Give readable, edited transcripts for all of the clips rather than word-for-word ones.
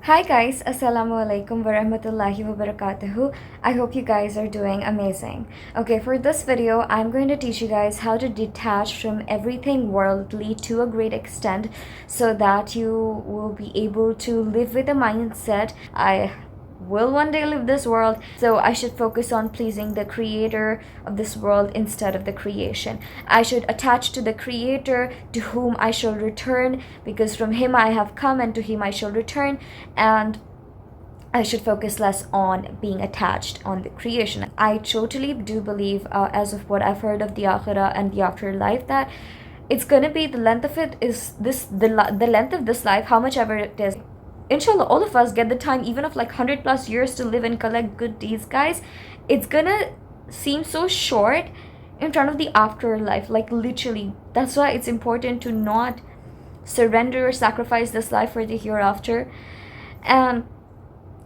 Hi guys, Assalamu Alaikum wa rahmatullahi wa barakatuhu. I hope you guys are doing amazing. Okay, for this video, I'm going to teach you guys how to detach from everything worldly to a great extent so that you will be able to live with a mindset, I will one day leave this world, so I should focus on pleasing the creator of this world instead of the creation. I should attach to the creator to whom I shall return, because from him I have come and to him I shall return, and I should focus less on being attached on the creation. I totally do believe, as of what I've heard of the akhirah and the afterlife, that it's gonna be the length of it is the length of this life, how much ever it is. Inshallah, all of us get the time even of like 100 plus years to live and collect good deeds, guys. It's gonna seem so short in front of the afterlife, like literally. That's why it's important to not surrender or sacrifice this life for the hereafter. And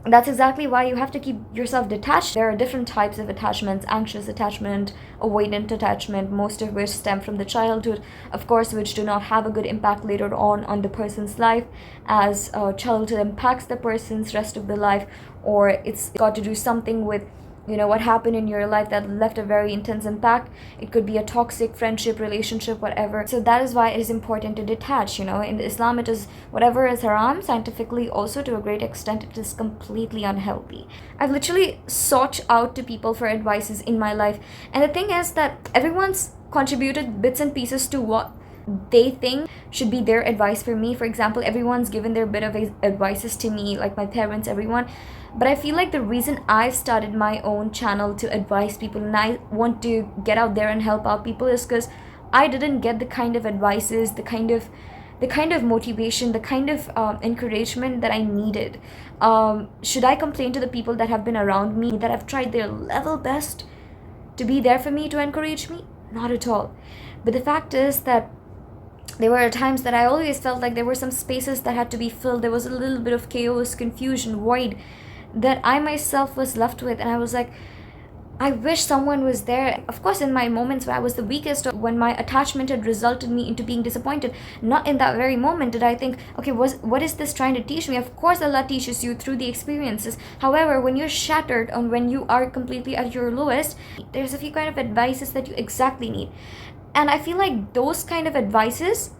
that's exactly why you have to keep yourself detached. There are different types of attachments: anxious attachment, avoidant attachment, most of which stem from the childhood, of course, which do not have a good impact later on the person's life, as childhood impacts the person's rest of the life, or it's got to do something with what happened in your life that left a very intense impact. It could be a toxic friendship, relationship, whatever. So that is why it is important to detach. In Islam, it is whatever is haram, scientifically also to a great extent it is completely unhealthy. I've literally sought out to people for advices in my life, and the thing is that everyone's contributed bits and pieces to what they think should be their advice for me. For example, everyone's given their bit of advices to me, like my parents, everyone. But I feel like the reason I've started my own channel to advise people and I want to get out there and help out people is because I didn't get the kind of advices, the kind of motivation, the kind of encouragement that I needed. Should I complain to the people that have been around me, that have tried their level best to be there for me, to encourage me? Not at all. But the fact is that there were times that I always felt like there were some spaces that had to be filled. There was a little bit of chaos, confusion, void that I myself was left with. And I was like, I wish someone was there. Of course, in my moments where I was the weakest, or when my attachment had resulted me into being disappointed, not in that very moment did I think, okay, what is this trying to teach me? Of course, Allah teaches you through the experiences. However, when you're shattered and when you are completely at your lowest, there's a few kind of advices that you exactly need. And I feel like those kind of advices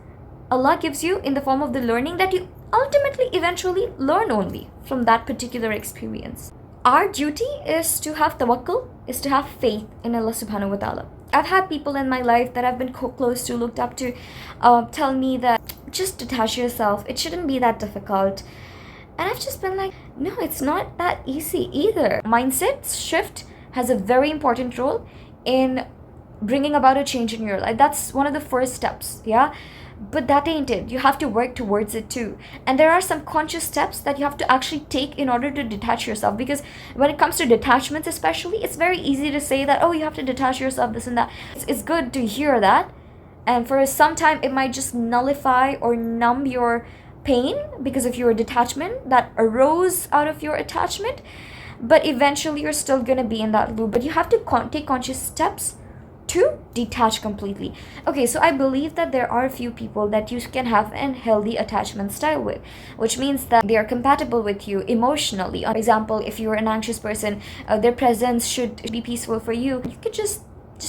Allah gives you in the form of the learning that you ultimately eventually learn only from that particular experience. Our duty is to have tawakkul, is to have faith in Allah subhanahu wa ta'ala. I've had people in my life that I've been close to, looked up to, tell me that just detach yourself, it shouldn't be that difficult. And I've just been like, no, it's not that easy either. Mindset shift has a very important role in bringing about a change in your life. That's one of the first steps, yeah? But that ain't it. You have to work towards it too. And there are some conscious steps that you have to actually take in order to detach yourself. Because when it comes to detachments especially, it's very easy to say that, oh, you have to detach yourself, this and that. It's good to hear that. And for some time, it might just nullify or numb your pain because of your detachment that arose out of your attachment. But eventually, you're still going to be in that loop. But you have to take conscious steps to detach completely. Okay, so I believe that there are a few people that you can have an healthy attachment style with, which means that they are compatible with you emotionally. For example, if you're an anxious person, their presence should be peaceful for you. You could just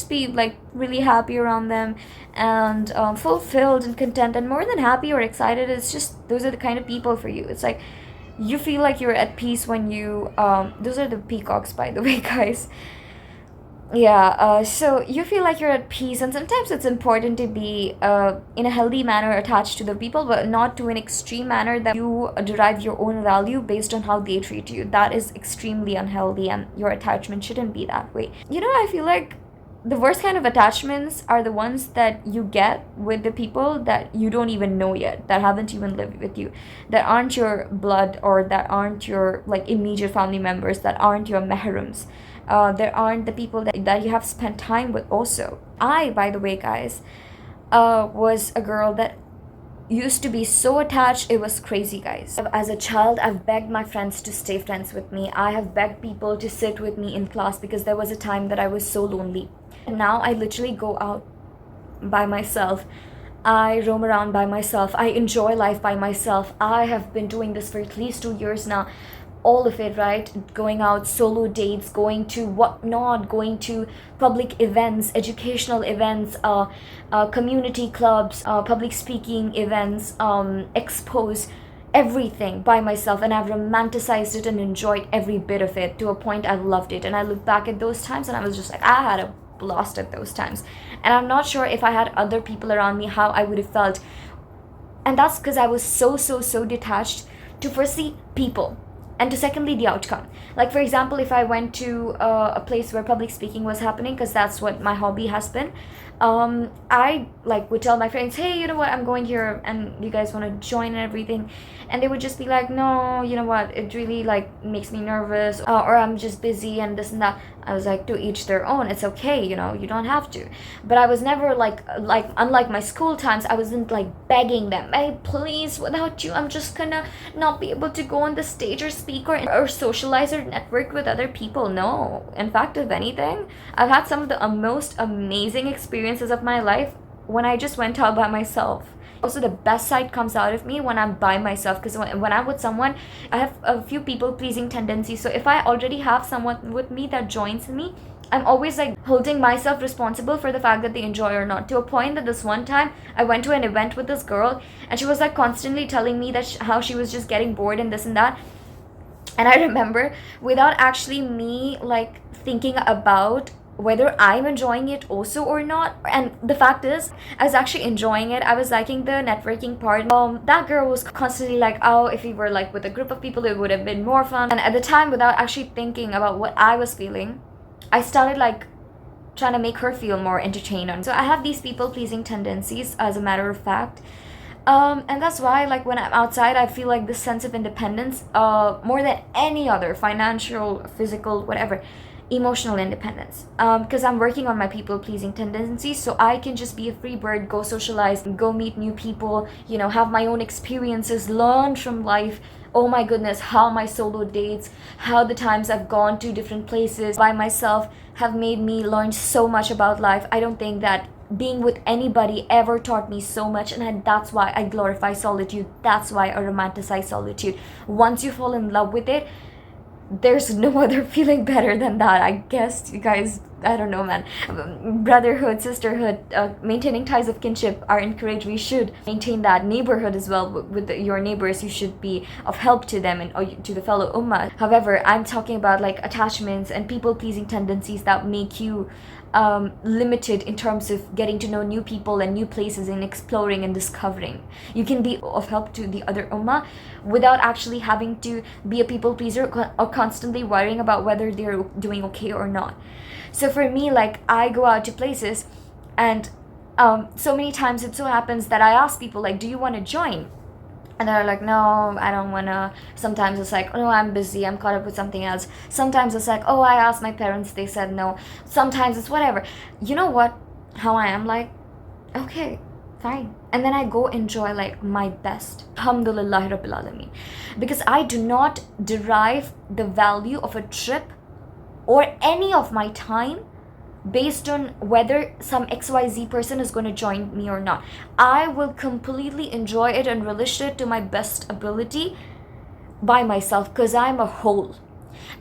be like really happy around them and fulfilled and content and more than happy or excited. It's just those are the kind of people for you. It's like you feel like you're at peace when you those are the peacocks, by the way, guys. Yeah, so you feel like you're at peace, and sometimes it's important to be in a healthy manner attached to the people, but not to an extreme manner that you derive your own value based on how they treat you. That is extremely unhealthy, and your attachment shouldn't be that way. I feel like the worst kind of attachments are the ones that you get with the people that you don't even know yet, that haven't even lived with you, that aren't your blood, or that aren't your like immediate family members, that aren't your mahrams. There aren't the people that you have spent time with also. I, by the way, guys, was a girl that used to be so attached, it was crazy, guys. As a child, I've begged my friends to stay friends with me. I have begged people to sit with me in class because there was a time that I was so lonely. And now I literally go out by myself I roam around by myself. I enjoy life by myself. I have been doing this for at least 2 years now. All of it, right? Going out, solo dates, going to whatnot, going to public events, educational events, community clubs, public speaking events, expos, everything by myself. And I've romanticized it and enjoyed every bit of it to a point I've loved it. And I look back at those times and I was just like, I had a blast at those times. And I'm not sure if I had other people around me, how I would have felt. And that's because I was so detached to firstly people, and to secondly the outcome. Like for example, if I went to a place where public speaking was happening, because that's what my hobby has been, I like would tell my friends, hey, you know what, I'm going here and you guys want to join and everything, and they would just be like, no, you know what, it really like makes me nervous, or I'm just busy and this and that. I was like, to each their own, it's okay, you know, you don't have to. But I was never like unlike my school times, I wasn't like begging them, hey please, without you I'm just gonna not be able to go on the stage or speak or socialize or network with other people. No, in fact, if anything, I've had some of the most amazing experiences of my life when I just went out by myself. Also, the best side comes out of me when I'm by myself, because when I'm with someone, I have a few people pleasing tendencies. So if I already have someone with me that joins me, I'm always like holding myself responsible for the fact that they enjoy or not, to a point that this one time I went to an event with this girl and she was like constantly telling me that how she was just getting bored and this and that. And I remember, without actually me like thinking about whether I'm enjoying it also or not, and the fact is I was actually enjoying it. I was liking the networking part. That girl was constantly like, oh, if we were like with a group of people it would have been more fun. And at the time, without actually thinking about what I was feeling, I started like trying to make her feel more entertained. So I have these people pleasing tendencies, as a matter of fact. And that's why like when I'm outside I feel like this sense of independence, more than any other, financial, physical, whatever, emotional independence, because I'm working on my people pleasing tendencies, so I can just be a free bird, go socialize, go meet new people, you know, have my own experiences, learn from life. Oh my goodness, how my solo dates, how the times I've gone to different places by myself have made me learn so much about life. I don't think that being with anybody ever taught me so much, and that's why I glorify solitude. That's why I romanticize solitude. Once you fall in love with it, there's no other feeling better than that. I guess you guys, I don't know, man. Brotherhood, sisterhood, maintaining ties of kinship are encouraged. We should maintain that. Neighborhood as well, with your neighbors, you should be of help to them and or to the fellow ummah. However, I'm talking about like attachments and people pleasing tendencies that make you limited in terms of getting to know new people and new places and exploring and discovering. You can be of help to the other ummah without actually having to be a people pleaser or constantly worrying about whether they're doing okay or not. So for me, like, I go out to places and so many times it so happens that I ask people like, do you want to join? And they're like, no, I don't wanna. Sometimes it's like, oh no, I'm busy, I'm caught up with something else. Sometimes it's like, oh, I asked my parents, they said no. Sometimes it's whatever. You know what? How I am, like, okay, fine. And then I go enjoy like my best. Alhamdulillah Rabbil Alameen. Because I do not derive the value of a trip or any of my time based on whether some XYZ person is going to join me or not. I will completely enjoy it and relish it to my best ability by myself, because I'm a whole.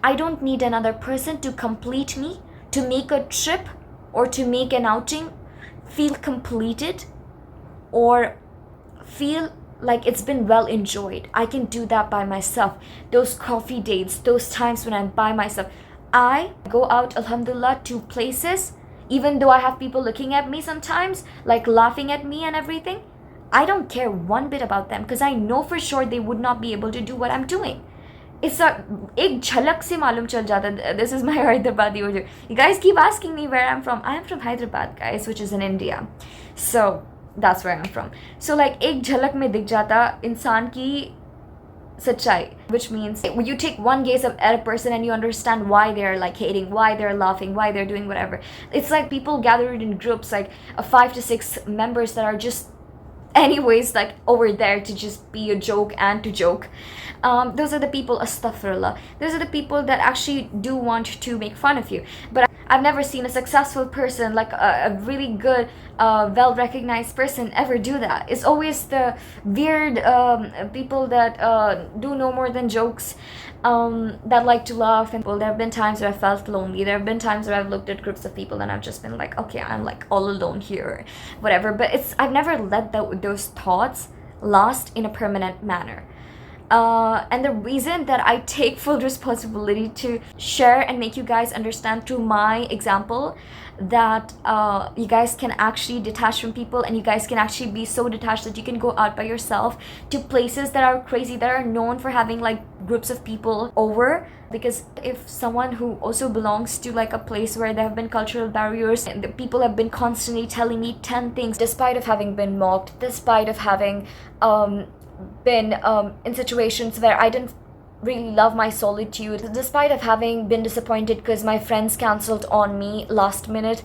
I don't need another person to complete me, to make a trip or to make an outing feel completed or feel like it's been well enjoyed. I can do that by myself. Those coffee dates, those times when I'm by myself. I go out, alhamdulillah, to places, even though I have people looking at me sometimes, like laughing at me and everything. I don't care one bit about them, because I know for sure they would not be able to do what I'm doing. It's a ek jhalak se malum chal jata. This is my Hyderabadi Urdu. You guys keep asking me where I'm from. I'm from Hyderabad, guys, which is in India. So that's where I'm from. So like ek jhalak mein dikh jata insaan ki sachai, which means when you take one gaze at a person and you understand why they're like hating, why they're laughing, why they're doing whatever. It's like people gathered in groups, like 5 to 6 members that are just anyways like over there to just be a joke and to joke. Those are the people, astaghfirullah, those are the people that actually do want to make fun of you. But I've never seen a successful person, like a really good, well-recognized person ever do that. It's always the weird people that do no more than jokes, that like to laugh. And well, there have been times where I felt lonely. There have been times where I've looked at groups of people and I've just been like, okay, I'm like all alone here, whatever. But I've never let those thoughts last in a permanent manner. And the reason that I take full responsibility to share and make you guys understand through my example that you guys can actually detach from people, and you guys can actually be so detached that you can go out by yourself to places that are crazy, that are known for having like groups of people over. Because if someone who also belongs to like a place where there have been cultural barriers and the people have been constantly telling me 10 things, despite of having been mocked, despite of having been in situations where I didn't really love my solitude, despite of having been disappointed because my friends cancelled on me last minute,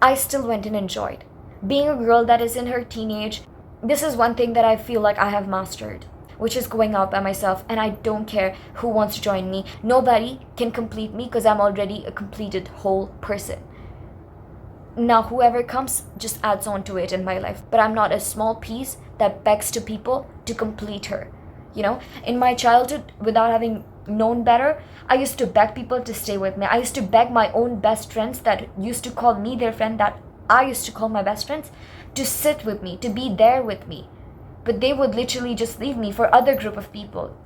I still went and enjoyed. Being a girl that is in her teenage, this is one thing that I feel like I have mastered, which is going out by myself, and I don't care who wants to join me. Nobody can complete me because I'm already a completed whole person. Now whoever comes just adds on to it in my life, but I'm not a small piece that begs to people to complete her. You know, in my childhood, without having known better, I used to beg people to stay with me. I used to beg my own best friends that used to call me their friend, that I used to call my best friends, to sit with me, to be there with me. But they would literally just leave me for other group of people.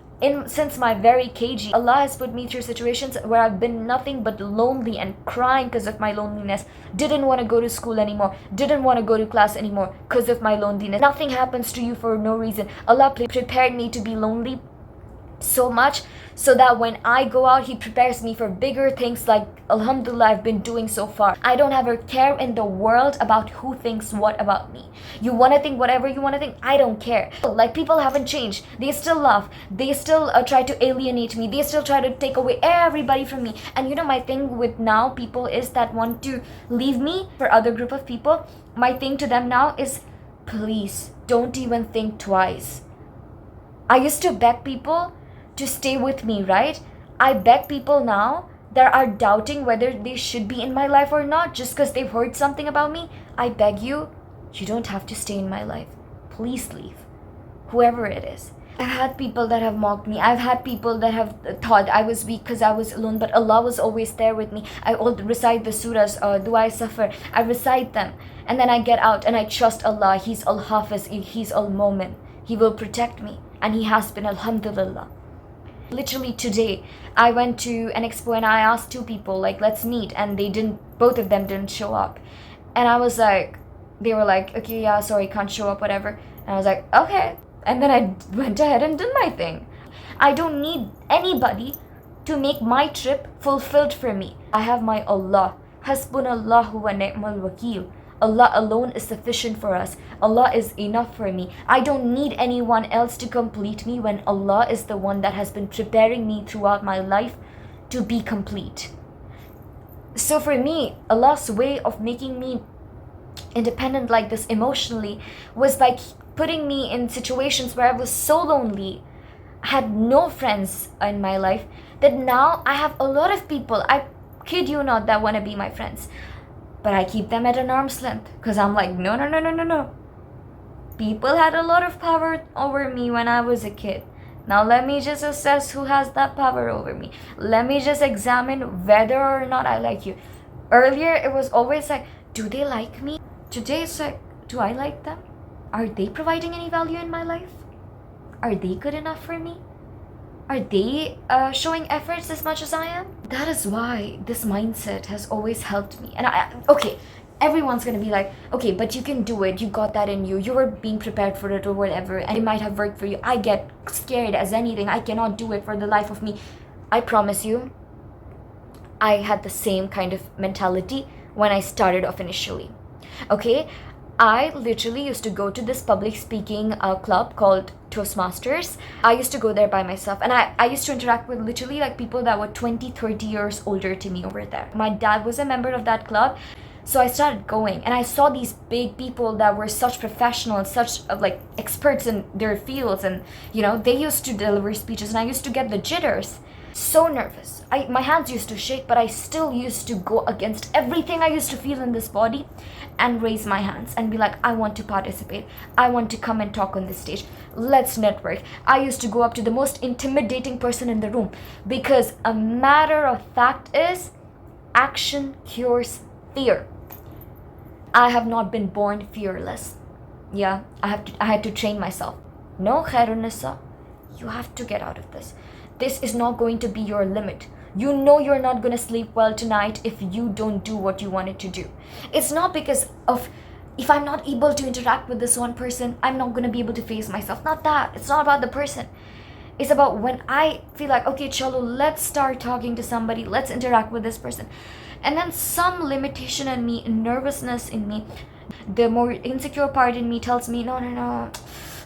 Since my very KG, Allah has put me through situations where I've been nothing but lonely and crying because of my loneliness. Didn't want to go to school anymore. Didn't want to go to class anymore because of my loneliness. Nothing happens to you for no reason. Allah prepared me to be lonely so much so that when I go out, He prepares me for bigger things, like Alhamdulillah I've been doing so far. I don't have a care in the world about who thinks what about me. You want to think whatever you want to think, I don't care. Like, people haven't changed. They still laugh. They still try to alienate me. They still try to take away everybody from me. And you know, my thing with now people is that want to leave me for other group of people. My thing to them now is, please don't even think twice. I used to beg people to stay with me, right? I beg people now that are doubting whether they should be in my life or not just because they've heard something about me. I beg you, you don't have to stay in my life. Please leave. Whoever it is. I've had people that have mocked me. I've had people that have thought I was weak because I was alone, but Allah was always there with me. I recite the surahs, Dua Safar. I recite them. And then I get out and I trust Allah. He's Al-Hafiz. He's Al-Mu'min. He will protect me. And He has been, Alhamdulillah. Literally today, I went to an expo and I asked 2 people, like, let's meet. And both of them didn't show up. And I was like, they were like, okay, yeah, sorry, can't show up, whatever. And I was like, okay. And then I went ahead and did my thing. I don't need anybody to make my trip fulfilled for me. I have my Allah. Hasbunallahu wa ni'mal wakeel. Allah alone is sufficient for us. Allah is enough for me. I don't need anyone else to complete me when Allah is the one that has been preparing me throughout my life to be complete. So for me, Allah's way of making me independent like this emotionally was by putting me in situations where I was so lonely, I had no friends in my life, that now I have a lot of people, I kid you not, that want to be my friends. But I keep them at an arm's length because I'm like, no. People had a lot of power over me when I was a kid. Now let me just assess who has that power over me. Let me just examine whether or not I like you. Earlier, it was always like, do they like me? Today, it's like, do I like them? Are they providing any value in my life? Are they good enough for me? Are they showing efforts as much as I am? That is why this mindset has always helped me. And okay, everyone's gonna be like, okay, but you can do it. You got that in you. You were being prepared for it or whatever. And it might have worked for you. I get scared as anything. I cannot do it for the life of me. I promise you, I had the same kind of mentality when I started off initially. Okay, I literally used to go to this public speaking club called Toastmasters. I used to go there by myself, and I used to interact with literally like people that were 20, 30 years older to me over there. My dad was a member of that club. So I started going, and I saw these big people that were such professionals, such like experts in their fields, and they used to deliver speeches, and I used to get the jitters. So nervous. My hands used to shake, but I still used to go against everything I used to feel in this body and raise my hands and be like, I want to participate. I want to come and talk on this stage. Let's network. I used to go up to the most intimidating person in the room, because a matter of fact is, action cures fear. I have not been born fearless. Yeah, I had to train myself. No, Khairun Nisa, you have to get out of this. This is not going to be your limit. You know you're not going to sleep well tonight if you don't do what you wanted to do. It's not because of, if I'm not able to interact with this one person, I'm not going to be able to face myself. Not that. It's not about the person. It's about when I feel like, okay, chalo, let's start talking to somebody. Let's interact with this person. And then some limitation in me, nervousness in me, the more insecure part in me tells me, no,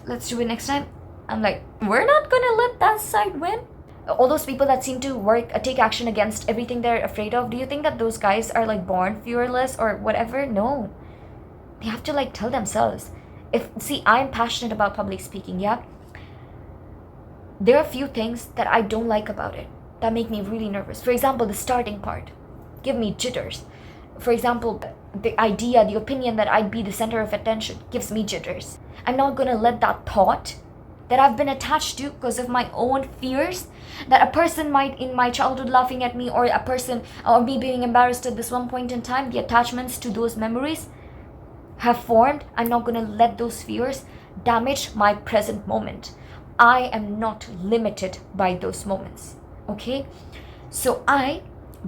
let's do it next time. I'm like, we're not going to let that side win. All those people that seem to take action against everything they're afraid of, do you think that those guys are like born fearless or whatever? No. They have to like tell themselves. I'm passionate about public speaking, yeah? There are a few things that I don't like about it that make me really nervous. For example, the starting part give me jitters. For example, the idea, the opinion that I'd be the center of attention gives me jitters. I'm not going to let that thought that I've been attached to because of my own fears, that a person might in my childhood laughing at me, or a person, or me being embarrassed at this one point in time, the attachments to those memories have formed. I'm not going to let those fears damage my present moment. I am not limited by those moments. Okay? So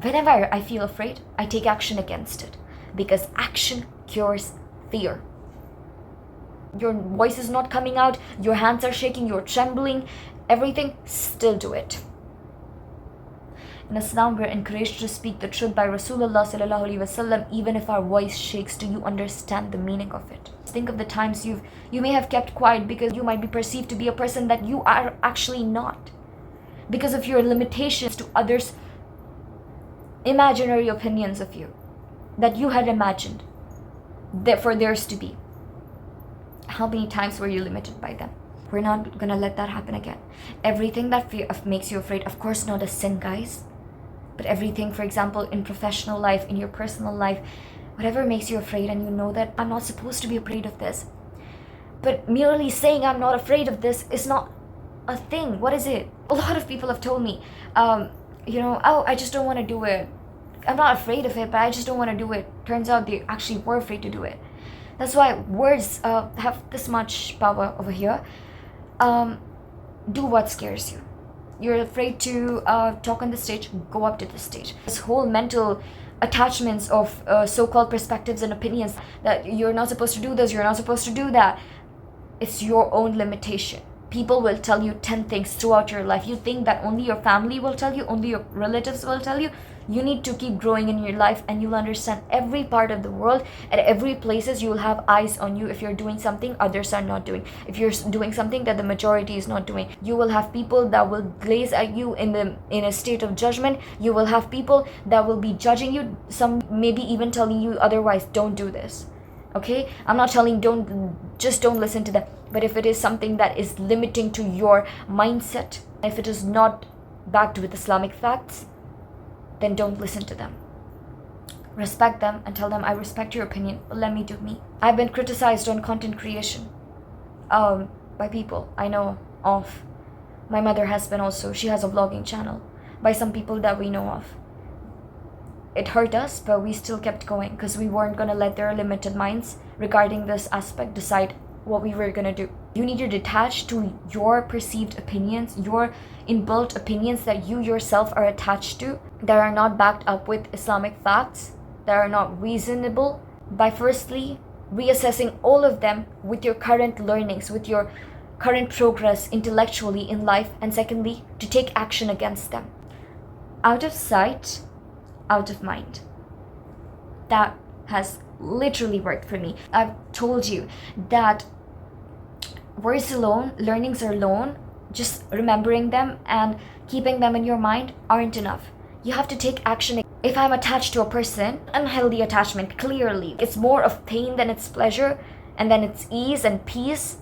whenever I feel afraid, I take action against it, because action cures fear. Your voice is not coming out, your hands are shaking, you're trembling, everything, still do it. In Islam, we're encouraged to speak the truth by Rasulullah SAW, even if our voice shakes. Do you understand the meaning of it? Think of the times you may have kept quiet because you might be perceived to be a person that you are actually not, because of your limitations to others' imaginary opinions of you that you had imagined for theirs to be. How many times were you limited by them? We're not gonna let that happen again. Everything that makes you afraid, of course not a sin, guys, but everything, for example, in professional life, in your personal life, whatever makes you afraid, and you know that I'm not supposed to be afraid of this, but merely saying I'm not afraid of this is not a thing. What is it? A lot of people have told me, oh, I just don't want to do it. I'm not afraid of it, but I just don't want to do it. Turns out they actually were afraid to do it. That's why words have this much power over here. Do what scares you. You're afraid to talk on the stage, go up to the stage. This whole mental attachments of so-called perspectives and opinions that you're not supposed to do this, you're not supposed to do that. It's your own limitation. People will tell you 10 things throughout your life. You think that only your family will tell you, only your relatives will tell you. You need to keep growing in your life, and you'll understand every part of the world. At every places, you will have eyes on you if you're doing something others are not doing. If you're doing something that the majority is not doing, you will have people that will glaze at you in a state of judgment. You will have people that will be judging you, some maybe even telling you otherwise. Don't do this. Okay, I'm not telling don't listen to them, but if it is something that is limiting to your mindset, if it is not backed with Islamic facts, then don't listen to them. Respect them and tell them, I respect your opinion, but let me do me. I've been criticized on content creation by people I know of. My mother has been also. She has a vlogging channel, by some people that we know of. It hurt us, but we still kept going because we weren't going to let their limited minds regarding this aspect decide what we were going to do. You need to detach to your perceived opinions, your inbuilt opinions that you yourself are attached to, that are not backed up with Islamic facts, that are not reasonable, by firstly reassessing all of them with your current learnings, with your current progress intellectually in life, and secondly, to take action against them. Out of sight, out of mind. That has literally worked for me. I've told you that words alone, learnings alone, just remembering them and keeping them in your mind aren't enough. You have to take action. If I'm attached to a person, unhealthy attachment, clearly, it's more of pain than it's pleasure, and then it's ease and peace,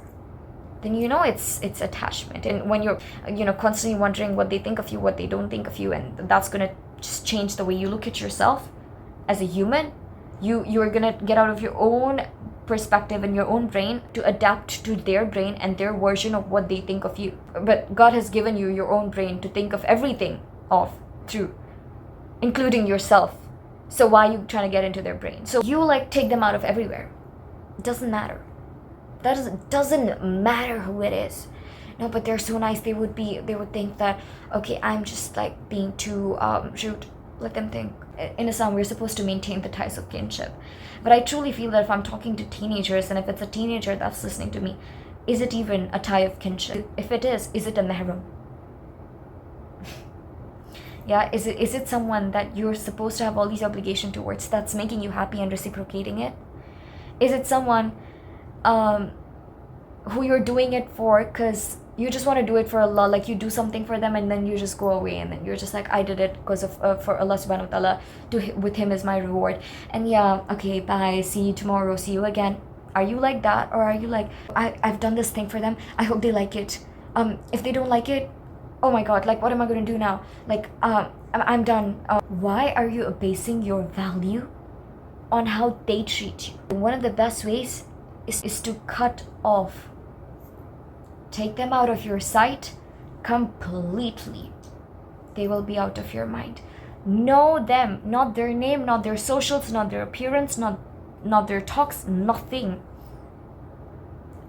then you know it's attachment. And when you're constantly wondering what they think of you, what they don't think of you, and that's gonna just change the way you look at yourself as a human. You're gonna get out of your own perspective and your own brain to adapt to their brain and their version of what they think of you. But God has given you your own brain to think of everything of through, including yourself. So why are you trying to get into their brain? So you like take them out of everywhere. It doesn't matter. That doesn't matter who it is. No, but they're so nice. They would think that, okay, I'm just like being too rude. Let them think. In Islam, we're supposed to maintain the ties of kinship. But I truly feel that if I'm talking to teenagers, and if it's a teenager that's listening to me, is it even a tie of kinship? If it is it a mahram? Yeah, is it someone that you're supposed to have all these obligations towards, that's making you happy and reciprocating it? Is it someone who you're doing it for because you just want to do it for Allah, like you do something for them and then you just go away and then you're just like, I did it because of for Allah SWT, with Him is my reward, and yeah, okay, bye, see you tomorrow, see you again. Are you like that? Or are you like, I've done this thing for them, I hope they like it. If they don't like it, oh my god, like what am I going to do now? Like I'm done. Why are you basing your value on how they treat you? One of the best ways is to cut off. Take them out of your sight completely. They will be out of your mind. Know them, not their name, not their socials, not their appearance, not their talks, nothing.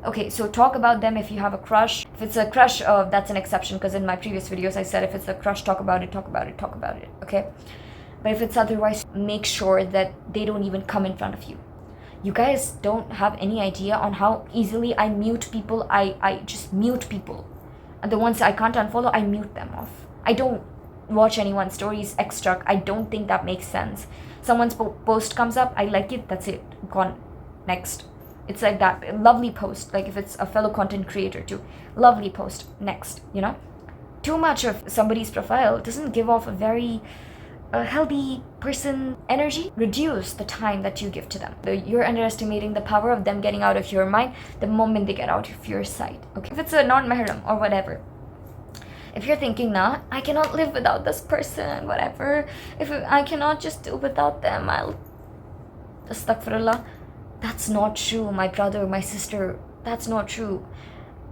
Okay, so talk about them if you have a crush. If it's a crush, that's an exception, because in my previous videos I said if it's a crush, talk about it, okay? But if it's otherwise, make sure that they don't even come in front of you. You guys don't have any idea on how easily I mute people. I just mute people. And the ones I can't unfollow, I mute them off. I don't watch anyone's stories extra. I don't think that makes sense. Someone's post comes up, I like it, that's it, gone, next. It's like that. Lovely post, like if it's a fellow content creator too. Lovely post, next, Too much of somebody's profile doesn't give off a very healthy person energy. Reduce the time that you give to them. You're underestimating the power of them getting out of your mind the moment they get out of your sight. Okay, if it's a non-mahram or whatever, if you're thinking, nah, I cannot live without this person, whatever, if I cannot just do without them, I'll astaghfirullah. That's not true, my brother, my sister. That's not true.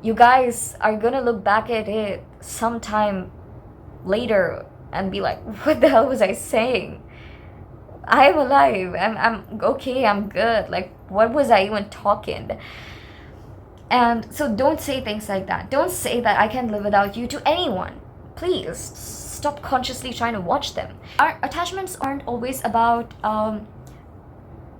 You guys are gonna look back at it sometime later and be like, what the hell was I saying? I'm alive. I'm okay. I'm good. Like, what was I even talking? And so don't say things like that. Don't say that I can't live without you to anyone. Please stop consciously trying to watch them. Our attachments aren't always about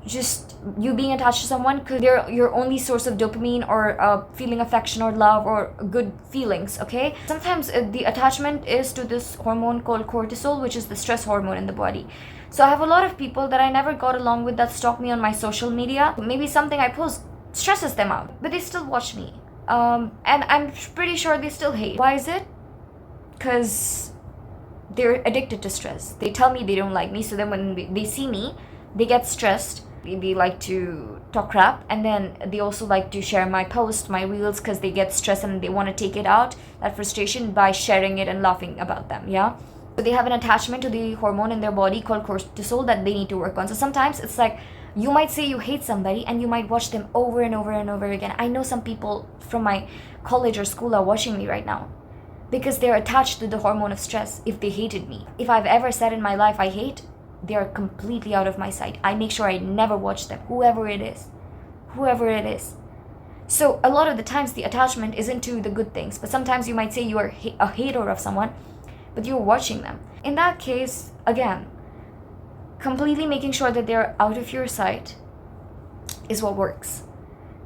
just you being attached to someone because they're your only source of dopamine or feeling affection or love or good feelings, okay? Sometimes the attachment is to this hormone called cortisol, which is the stress hormone in the body. So I have a lot of people that I never got along with that stalk me on my social media. Maybe something I post stresses them out, but they still watch me. And I'm pretty sure they still hate. Why is it? Because they're addicted to stress. They tell me they don't like me, so then when they see me, they get stressed. They like to talk crap, and then they also like to share my posts, my reels, because they get stressed and they want to take it out, that frustration, by sharing it and laughing about them, yeah? So they have an attachment to the hormone in their body called cortisol that they need to work on. So sometimes it's like, you might say you hate somebody and you might watch them over and over and over again. I know some people from my college or school are watching me right now because they're attached to the hormone of stress. If they hated me, if I've ever said in my life I hate, they are completely out of my sight. I make sure I never watch them, whoever it is. So a lot of the times the attachment isn't to the good things, but sometimes you might say you are a hater of someone, but you're watching them. In that case, again, completely making sure that they're out of your sight is what works.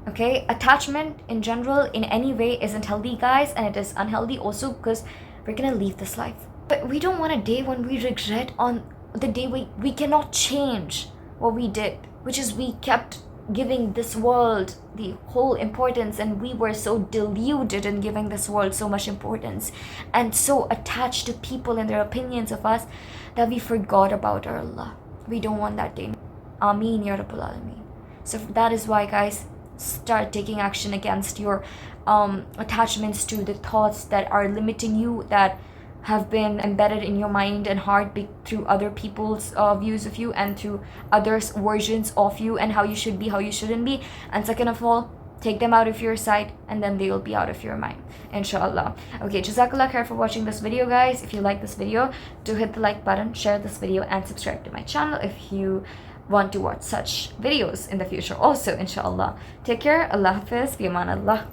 Okay, attachment in general in any way isn't healthy, guys, and it is unhealthy also because we're gonna leave this life. But we don't want a day when we regret on the day we cannot change what we did, which is we kept giving this world the whole importance, and we were so deluded in giving this world so much importance and so attached to people and their opinions of us that we forgot about our Allah. We don't want that day. Ameen Ya Rabbul Alameen. So that is why, guys, start taking action against your attachments to the thoughts that are limiting you, that have been embedded in your mind and heart through other people's views of you and through others' versions of you and how you should be, how you shouldn't be. And second of all, take them out of your sight, and then they will be out of your mind, inshallah. Okay, jazakallah khair for watching this video, guys. If you like this video, do hit the like button, share this video, and subscribe to my channel if you want to watch such videos in the future also, inshallah. Take care. Allah Hafiz. Fi aman Allah.